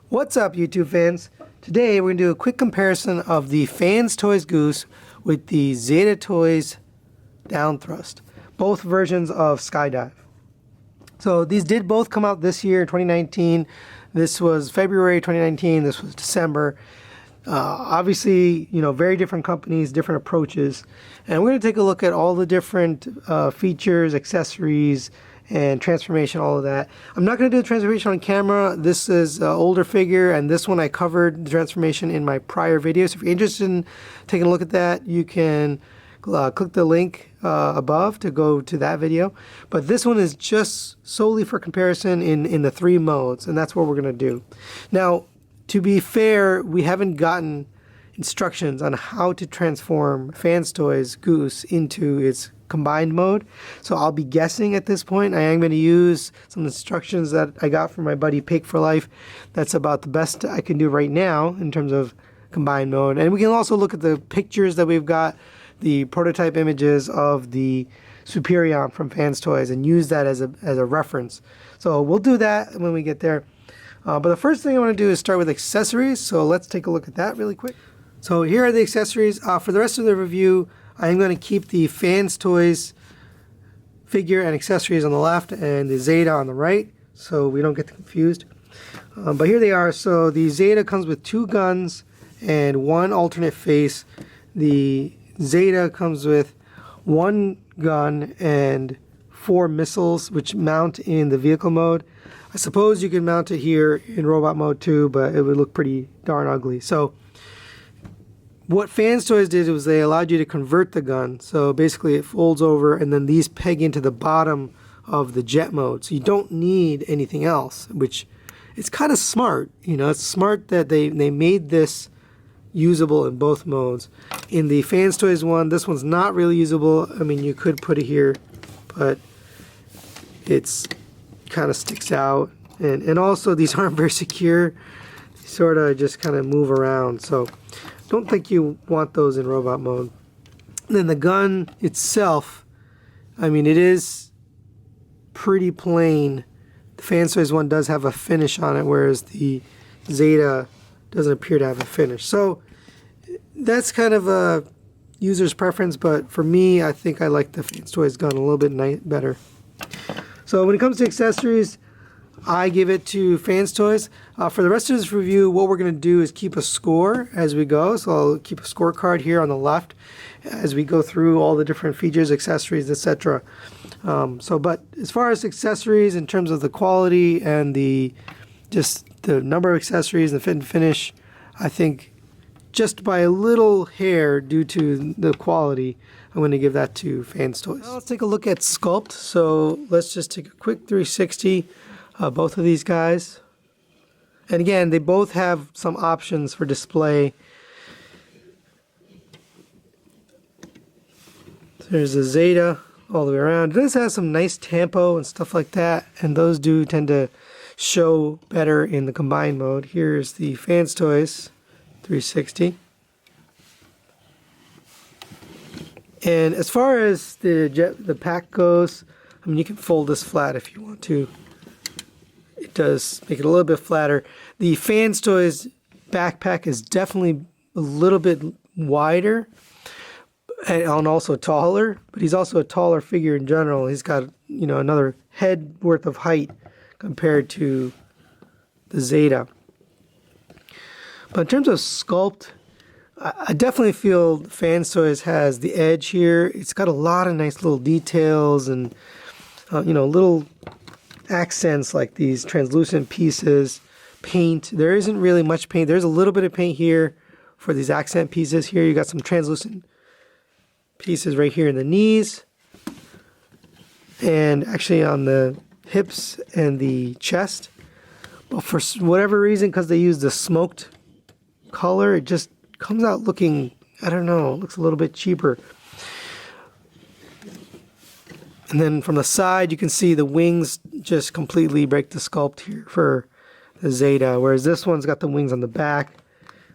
What's up, YouTube fans? Today we're going to do a quick comparison of the FansToys Goose with the Zeta Toys Downthrust, both versions of Skydive. So these did both come out this year, 2019. This was February 2019, this was December. Obviously, very different companies, different approaches. And we're going to take a look at all the different features, accessories, and transformation, all of that. I'm not going to do the transformation on camera. This is an older figure, and this one I covered the transformation in my prior video. So if you're interested in taking a look at that, you can click the link above to go to that video. But this one is just solely for comparison in the 3 modes, and that's what we're going to do. Now, to be fair, we haven't gotten instructions on how to transform FansToys Goose into its combined mode, so I'll be guessing at this point. I am going to use some instructions that I got from my buddy Pig for Life. That's about the best I can do right now in terms of combined mode. And we can also look at the pictures that we've got, the prototype images of the Superion from FansToys, and use that as a reference. So we'll do that when we get there. But the first thing I want to do is start with accessories, so let's take a look at that really quick. So here are the accessories. For the rest of the review, I'm going to keep the FansToys figure and accessories on the left and the Zeta on the right, so we don't get confused. But here they are. So the Zeta comes with 2 guns and 1 alternate face. The Zeta comes with 1 gun and 4 missiles, which mount in the vehicle mode. I suppose you can mount it here in robot mode too, but it would look pretty darn ugly. So what FansToys did was they allowed you to convert the gun. So basically it folds over, and then these peg into the bottom of the jet mode. So you don't need anything else, which is kind of smart. It's smart that they made this usable in both modes. In the FansToys one, this one's not really usable. I mean, you could put it here, but it's kind of sticks out. And also these aren't very secure. They sort of just kind of move around. So don't think you want those in robot mode. And then the gun itself, I mean, it is pretty plain. The FansToys one does have a finish on it, whereas the Zeta doesn't appear to have a finish. So that's kind of a user's preference, but for me, I think I like the FansToys gun a little bit better. So when it comes to accessories, I give it to FansToys. For the rest of this review, what we're going to do is keep a score as we go. So I'll keep a scorecard here on the left as we go through all the different features, accessories, etc. But as far as accessories in terms of the quality and just the number of accessories and the fit and finish, I think just by a little hair due to the quality, I'm going to give that to FansToys. Now let's take a look at Sculpt. So let's just take a quick 360. Both of these guys. And again, they both have some options for display. There's a Zeta all the way around. This has some nice tempo and stuff like that, and those do tend to show better in the combined mode. Here's the FansToys 360. And as far as the pack goes, I mean, you can fold this flat if you want to. It does make it a little bit flatter. The FansToys backpack is definitely a little bit wider and also taller, but he's also a taller figure in general. He's got, another head worth of height compared to the Zeta. But in terms of sculpt, I definitely feel FansToys has the edge here. It's got a lot of nice little details and, little accents like these translucent pieces, paint. There isn't really much paint. There's a little bit of paint here for these accent pieces here. You got some translucent pieces right here in the knees, and actually on the hips and the chest. But for whatever reason, because they use the smoked color, it just comes out looking, I don't know, it looks a little bit cheaper. And then from the side, you can see the wings just completely break the sculpt here for the Zeta, whereas this one's got the wings on the back.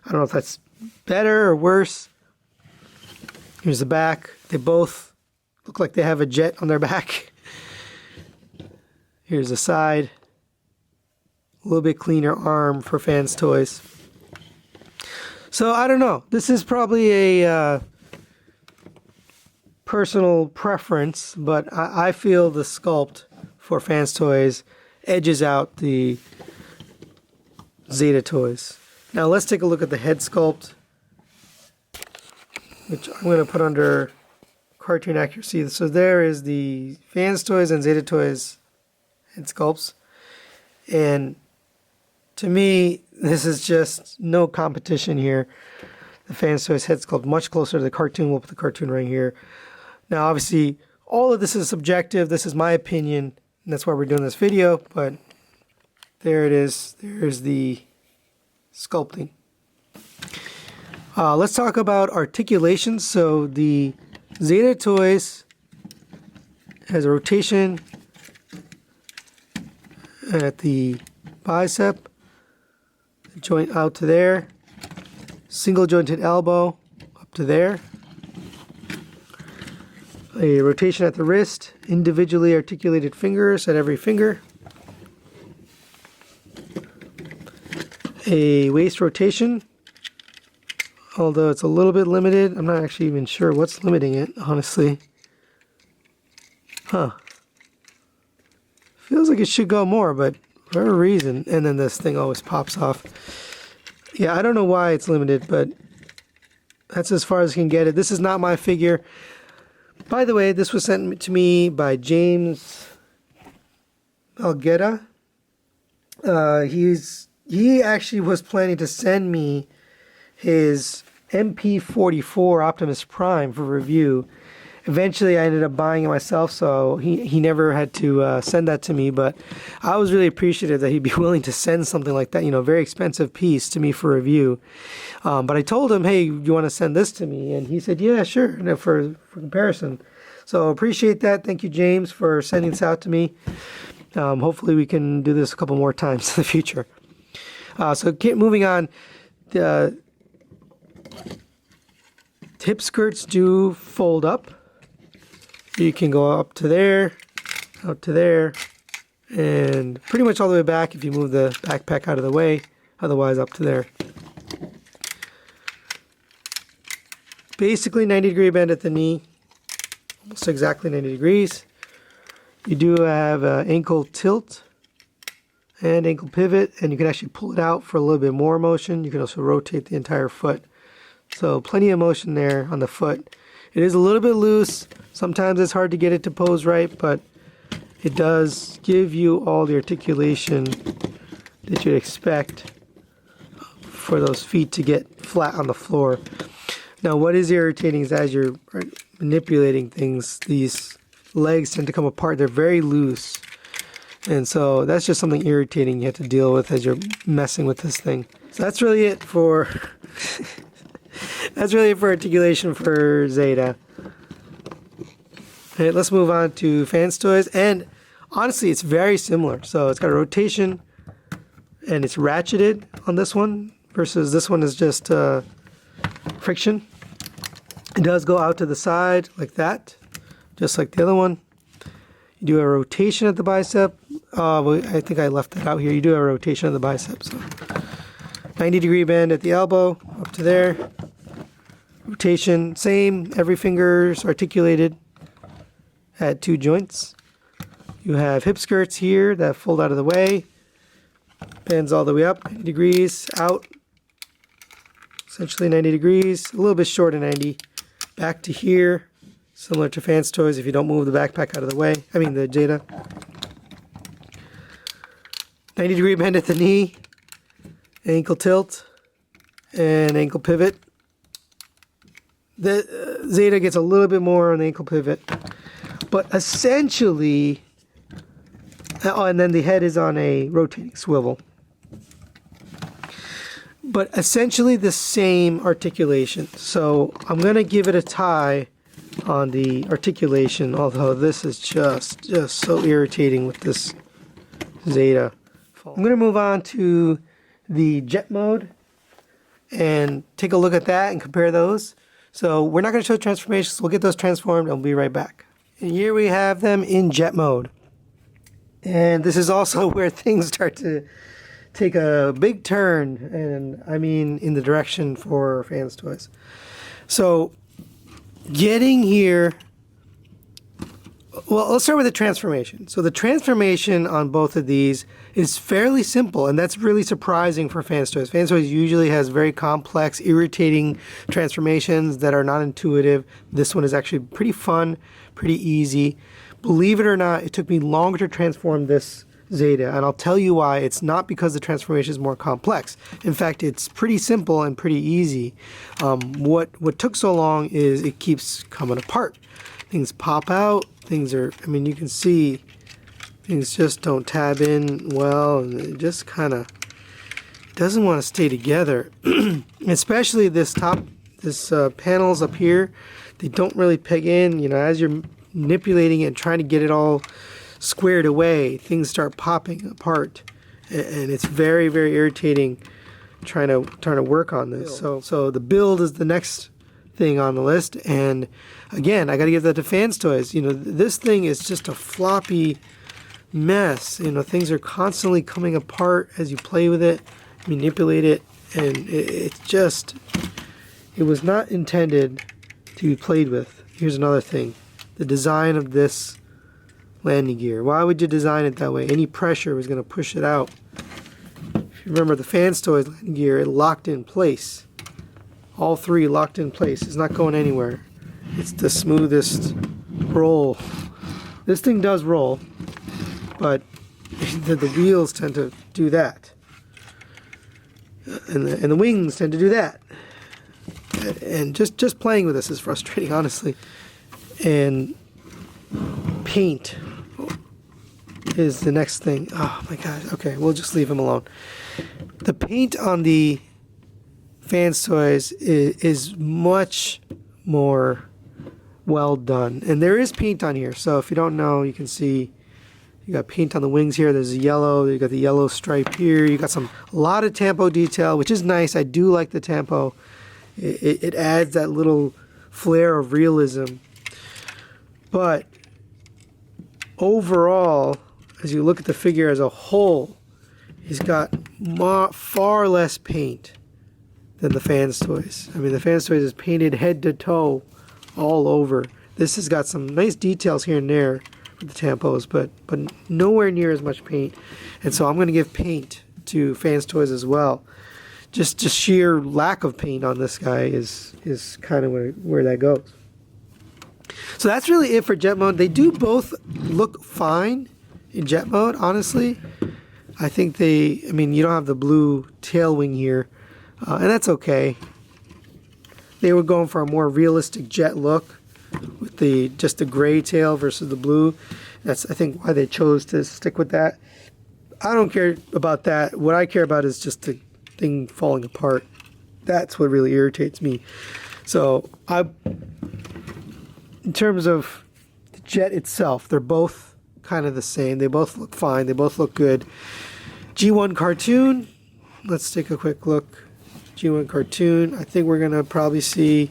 I don't know if that's better or worse. Here's the back. They both look like they have a jet on their back. Here's the side. a little bit cleaner arm for FansToys. So I don't know. This is probably a personal preference, but I feel the Sculpt for FansToys edges out the Zeta toys. Now let's take a look at the head sculpt, which I'm going to put under cartoon accuracy. So there is the FansToys and Zeta toys head sculpts, and to me this is just no competition here. The FansToys head sculpt much closer to the cartoon. We'll put the cartoon right here. Now obviously all of this is subjective. This is my opinion, and that's why we're doing this video, but there it is. There's the sculpting. Let's talk about articulation. So the Zeta toys has a rotation at the bicep, joint out to there, single jointed elbow up to there, a rotation at the wrist, individually articulated fingers at every finger, a waist rotation, although it's a little bit limited. I'm not actually even sure what's limiting it, honestly. Feels like it should go more, but for whatever reason, and then this thing always pops off. Yeah, I don't know why it's limited, but that's as far as I can get it. This is not my figure. By the way, this was sent to me by James Algeta. He actually was planning to send me his MP44 Optimus Prime for review. Eventually I ended up buying it myself, so he never had to send that to me, but I was really appreciative that he'd be willing to send something like that, you know, very expensive piece to me for review. But I told him, hey, you want to send this to me? And he said, yeah, sure, you know, for comparison. So appreciate that. Thank you, James, for sending this out to me. Hopefully we can do this a couple more times in the future. So moving on, the hip skirts do fold up. You can go up to there, out to there, and pretty much all the way back if you move the backpack out of the way, otherwise up to there. Basically 90-degree bend at the knee, almost exactly 90 degrees. You do have ankle tilt and ankle pivot, and you can actually pull it out for a little bit more motion. You can also rotate the entire foot. So plenty of motion there on the foot. It is a little bit loose. Sometimes it's hard to get it to pose right, but it does give you all the articulation that you'd expect for those feet to get flat on the floor. Now what is irritating is as you're manipulating things, these legs tend to come apart. They're very loose. And so that's just something irritating you have to deal with as you're messing with this thing. So that's really it for that's really it for articulation for Zeta. Okay, let's move on to FansToys. And honestly, it's very similar. So it's got a rotation and it's ratcheted on this one versus this one is just friction. It does go out to the side like that, just like the other one. You do a rotation at the bicep. I think I left that out here. You do a rotation at the bicep. So 90-degree bend at the elbow, up to there. Rotation, same, every finger's articulated at two joints. You have hip skirts here that fold out of the way. Bends all the way up, 90 degrees, out. Essentially 90 degrees, a little bit short of 90. Back to here, similar to FansToys if you don't move the backpack out of the way. I mean the Zeta. 90-degree bend at the knee, ankle tilt, and ankle pivot. The Zeta gets a little bit more on the ankle pivot, but essentially, and then the head is on a rotating swivel. But essentially the same articulation. So I'm going to give it a tie on the articulation, although this is just so irritating with this Zeta. I'm going to move on to the jet mode and take a look at that and compare those. So we're not going to show transformations. We'll get those transformed and we'll be right back. And here we have them in jet mode. And this is also where things start to take a big turn, and I mean in the direction for FansToys. So getting here, well, let's start with the transformation. So the transformation on both of these is fairly simple, and that's really surprising for FansToys. FansToys usually has very complex, irritating transformations that are not intuitive. This one is actually pretty fun, pretty easy. Believe it or not, it took me longer to transform this Zeta, and I'll tell you why. It's not because the transformation is more complex. In fact, it's pretty simple and pretty easy. What took so long is it keeps coming apart. Things pop out, things are, I mean, you can see things just don't tab in well, and it just kind of doesn't want to stay together. Especially this panels up here, they don't really peg in. You know, as you're manipulating it and trying to get it all squared away, things start popping apart, and it's very, very irritating trying to work on this. So the build is the next thing on the list, and again, I got to give that to FansToys. You know, this thing is just a floppy mess. You know, things are constantly coming apart as you play with it, manipulate it, and it was not intended to be played with. Here's another thing: the design of this landing gear. Why would you design it that way? Any pressure was going to push it out. If you remember the FansToys landing gear, it locked in place. All three locked in place. It's not going anywhere. It's the smoothest roll. This thing does roll, but the wheels tend to do that, and the wings tend to do that. And just playing with this is frustrating, honestly. And paint is the next thing. Oh my god. Okay, we'll just leave him alone. The paint on the FansToys is much more well done, and there is paint on here. So if you don't know, you can see you got paint on the wings here. There's a yellow. You got the yellow stripe here. You got a lot of tampo detail, which is nice. I do like the tampo. It adds that little flair of realism. But overall, as you look at the figure as a whole, he's got far less paint than the FansToys. I mean, the FansToys is painted head to toe all over. This has got some nice details here and there with the tampos, but nowhere near as much paint. And so I'm going to give paint to FansToys as well. Just sheer lack of paint on this guy is kind of where that goes. So that's really it for jet mode. They do both look fine in jet mode, honestly. I think I mean, you don't have the blue tail wing here, and that's okay. They were going for a more realistic jet look with just the gray tail versus the blue. That's, I think, why they chose to stick with that. I don't care about that. What I care about is just the thing falling apart. That's what really irritates me. So in terms of the jet itself, they're both kind of the same. They both look fine. They both look good. G1 cartoon. Let's take a quick look. G1 cartoon. I think we're going to probably see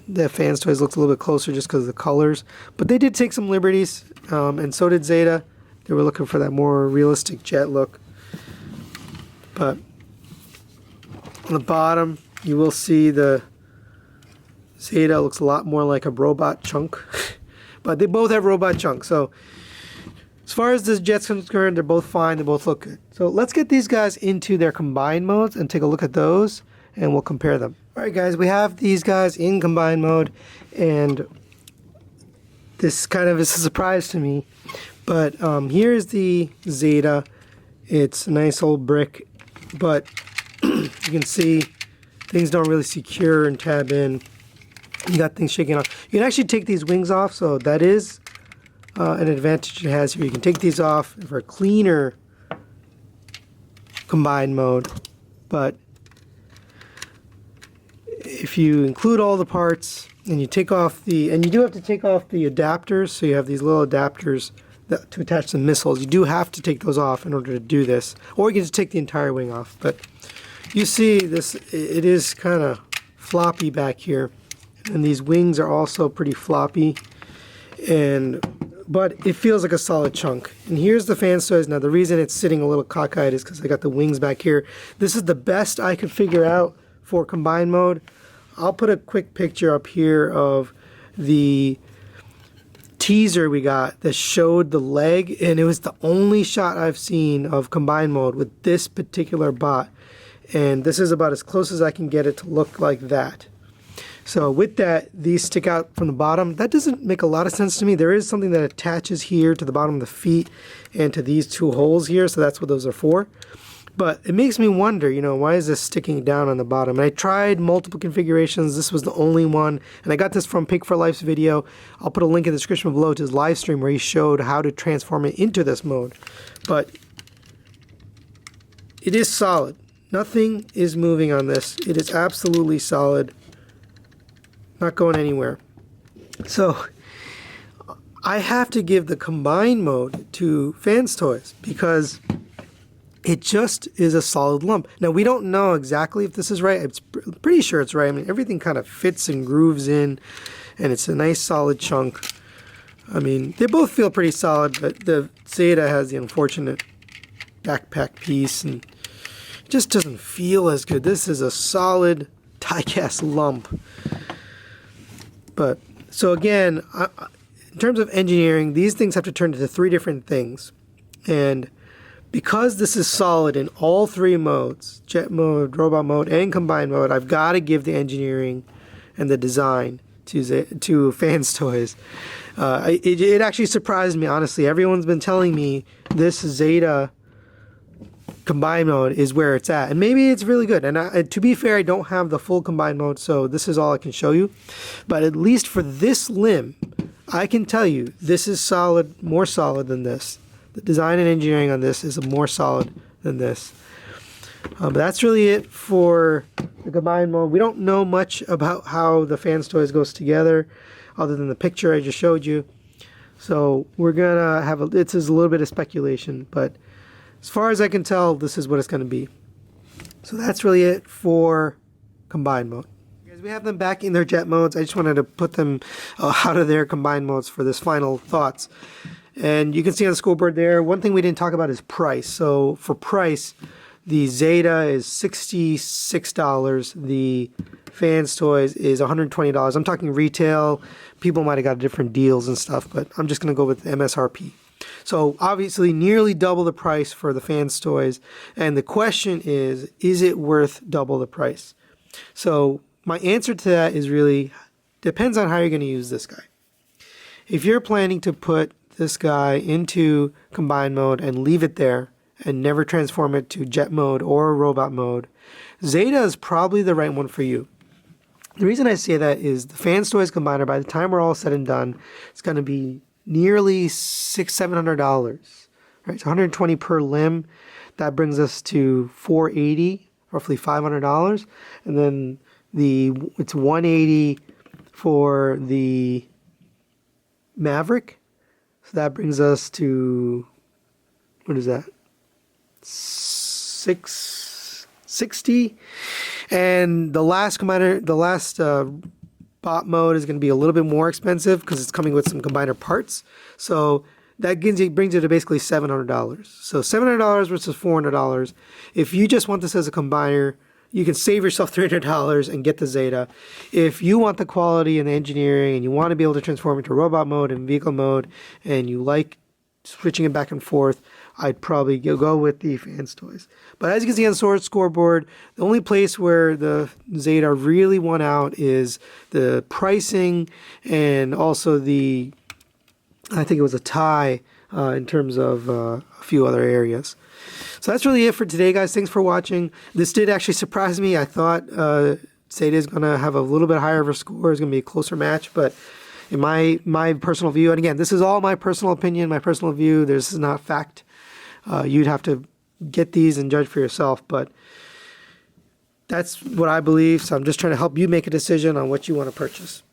the FansToys looks a little bit closer just because of the colors. But they did take some liberties, and so did Zeta. They were looking for that more realistic jet look. But on the bottom, you will see the Zeta looks a lot more like a robot chunk. But they both have robot chunks. So as far as this jet's concerned, they're both fine. They both look good. So let's get these guys into their combined modes and take a look at those, and we'll compare them. All right, guys, we have these guys in combined mode, and this kind of is a surprise to me. But here's the Zeta. It's a nice old brick, but you can see things don't really secure and tab in. You got things shaking off. You can actually take these wings off, so that is an advantage it has here. You can take these off for a cleaner combined mode, but if you include all the parts and you take off and you do have to take off the adapters, so you have these little adapters to attach the missiles. You do have to take those off in order to do this, or you can just take the entire wing off. But you see this, it is kind of floppy back here, and these wings are also pretty floppy, and but it feels like a solid chunk. And here's the FansToys. Now the reason it's sitting a little cockeyed is because I got the wings back here. This is the best I could figure out for combine mode. I'll put a quick picture up here of the teaser we got that showed the leg, and it was the only shot I've seen of combine mode with this particular bot. And this is about as close as I can get it to look like that. So with that, these stick out from the bottom. That doesn't make a lot of sense to me. There is something that attaches here to the bottom of the feet and to these two holes here, so that's what those are for. But it makes me wonder, you know, why is this sticking down on the bottom? And I tried multiple configurations. This was the only one. And I got this from Pig for Life's video. I'll put a link in the description below to his live stream where he showed how to transform it into this mode. But it is solid. Nothing is moving on this. It is absolutely solid. Not going anywhere. So I have to give the combine mode to FansToys because it just is a solid lump. Now we don't know exactly if this is right. I'm pretty sure it's right. I mean, everything kind of fits and grooves in, and it's a nice solid chunk. I mean, they both feel pretty solid, but the Zeta has the unfortunate backpack piece, and it just doesn't feel as good. This is a solid die-cast lump. But so again, in terms of engineering, these things have to turn into three different things. And because this is solid in all three modes, jet mode, robot mode, and combine mode, I've got to give the engineering and the design to FansToys. It actually surprised me, honestly. Everyone's been telling me this Zeta combine mode is where it's at, and maybe it's really good. And to be fair, I don't have the full combine mode, so this is all I can show you. But at least for this limb, I can tell you this is solid, more solid than this. The design and engineering on this is more solid than this. But that's really it for the combine mode. We don't know much about how the FansToys goes together, other than the picture I just showed you. So we're gonna have this is a little bit of speculation, but as far as I can tell, this is what it's going to be. So that's really it for combine mode. As we have them back in their jet modes, I just wanted to put them out of their combine modes for this final thoughts. And you can see on the scoreboard there, one thing we didn't talk about is price. So for price, the Zeta is $66. The FansToys is $120. I'm talking retail. People might have got different deals and stuff, but I'm just going to go with the MSRP. So obviously nearly double the price for the FansToys, and the question is it worth double the price? So my answer to that is really depends on how you're going to use this guy. If you're planning to put this guy into combine mode and leave it there and never transform it to jet mode or robot mode, Zeta is probably the right one for you. The reason I say that is the FansToys combiner, by the time we're all said and done, it's going to be nearly $700, right? It's $120 per limb. That brings us to $480, roughly $500, and then it's $180 for the Maverick. So that brings us to, what is that? $660, and the last combiner, the last bot mode is going to be a little bit more expensive because it's coming with some combiner parts. So that brings you to basically $700. So $700 versus $400. If you just want this as a combiner, you can save yourself $300 and get the Zeta. If you want the quality and the engineering and you want to be able to transform into robot mode and vehicle mode and you like switching it back and forth, I'd probably go with the FansToys. But as you can see on the scoreboard, the only place where the Zeta really won out is the pricing and also the, I think it was a tie in terms of a few other areas. So that's really it for today, guys. Thanks for watching. This did actually surprise me. I thought Zeta is going to have a little bit higher of a score. It's going to be a closer match, but in my personal view, and again, this is all my personal opinion, my personal view. This is not fact. You'd have to get these and judge for yourself, but that's what I believe. So I'm just trying to help you make a decision on what you want to purchase.